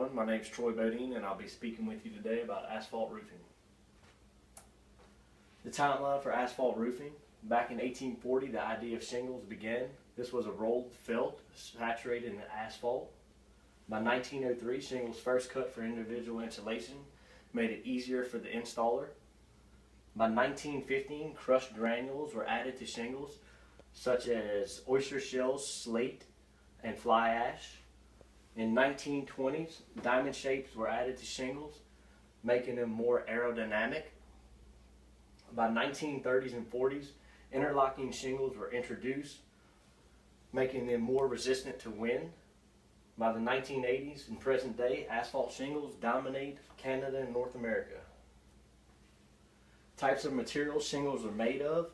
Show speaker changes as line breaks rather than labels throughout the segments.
everyone. My name is Troy Baudean and I'll be speaking with you today about asphalt roofing. The timeline for asphalt roofing. Back in 1840, the idea of shingles began. This was a rolled felt saturated in asphalt. By 1903, shingles first cut for individual insulation made it easier for the installer. By 1915, crushed granules were added to shingles, such as oyster shells, slate, and fly ash. In 1920s, diamond shapes were added to shingles, making them more aerodynamic. By 1930s and 40s, interlocking shingles were introduced, making them more resistant to wind. By the 1980s and present day, asphalt shingles dominate Canada and North America. Types of materials shingles are made of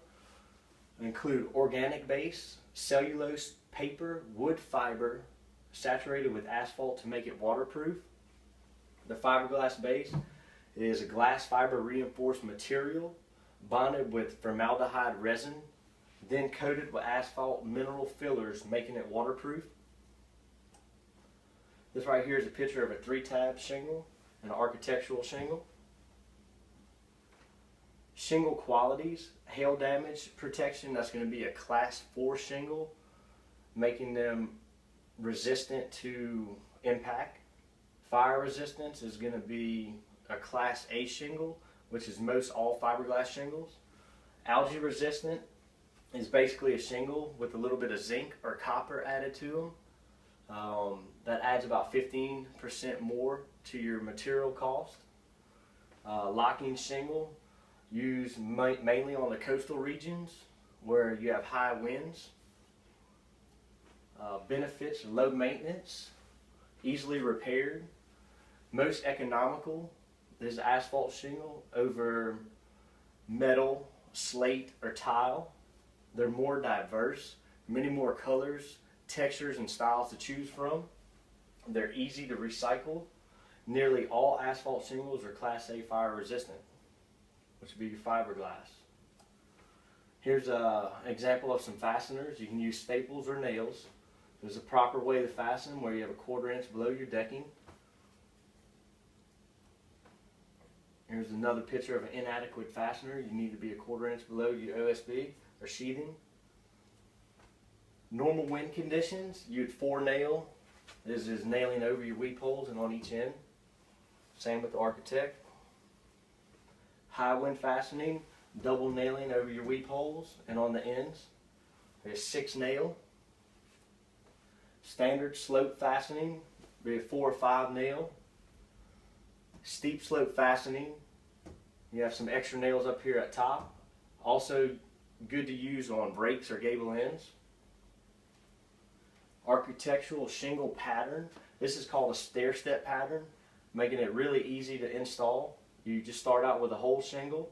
include organic base, cellulose, paper, wood fiber, saturated with asphalt to make it waterproof. The fiberglass base is a glass fiber reinforced material bonded with formaldehyde resin, then coated with asphalt mineral fillers, making it waterproof. This right here is a picture of a 3-tab shingle, an architectural shingle. Shingle qualities: hail damage protection, that's going to be a class 4 shingle, making them resistant to impact. Fire resistance is going to be a class A shingle, which is most all fiberglass shingles. Algae resistant is basically a shingle with a little bit of zinc or copper added to them. That adds about 15% more to your material cost. Locking shingle, used mainly on the coastal regions where you have high winds. Benefits: low maintenance, easily repaired. Most economical is asphalt shingle over metal, slate, or tile. They're more diverse, many more colors, textures, and styles to choose from. They're easy to recycle. Nearly all asphalt shingles are Class A fire resistant, which would be your fiberglass. Here's an example of some fasteners. You can use staples or nails. There's a proper way to fasten where you have a 1/4 inch below your decking. Here's another picture of an inadequate fastener. You need to be a 1/4 inch below your OSB or sheathing. Normal wind conditions, you'd 4-nail. This is nailing over your weep holes and on each end. Same with the architect. High wind fastening, double nailing over your weep holes and on the ends. There's 6-nail. Standard slope fastening, be a 4 or 5 nail. Steep slope fastening, you have some extra nails up here at top. Also good to use on rakes or gable ends. Architectural shingle pattern. This is called a stair-step pattern, making it really easy to install. You just start out with a whole shingle,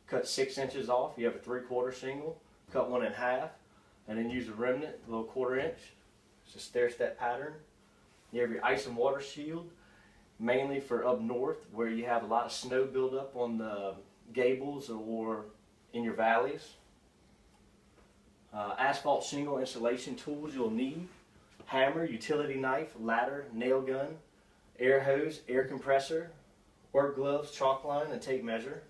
cut 6 inches off. You have a 3/4 shingle, cut one in half, and then use a remnant, a little 1/4 inch. It's a stair-step pattern. You have your ice and water shield, mainly for up north where you have a lot of snow buildup on the gables or in your valleys. Asphalt shingle installation tools you'll need: hammer, utility knife, ladder, nail gun, air hose, air compressor, work gloves, chalk line, and tape measure.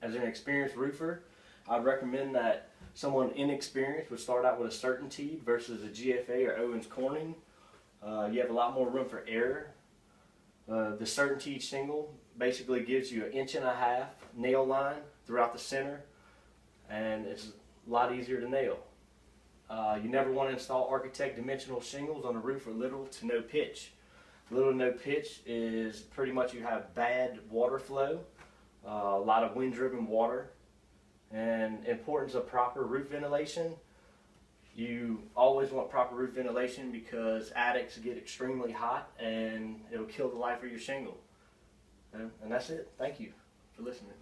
As an experienced roofer, I'd recommend that someone inexperienced would start out with a Certainty versus a GFA or Owens Corning. You have a lot more room for error. The Certainty shingle basically gives you 1.5 inch nail line throughout the center, and it's a lot easier to nail. You never want to install architect dimensional shingles on a roof with little to no pitch. Little to no pitch is pretty much you have bad water flow, a lot of wind-driven water, and importance of proper roof ventilation. You always want proper roof ventilation because attics get extremely hot and it'll kill the life of your shingle. And that's it. Thank you for listening.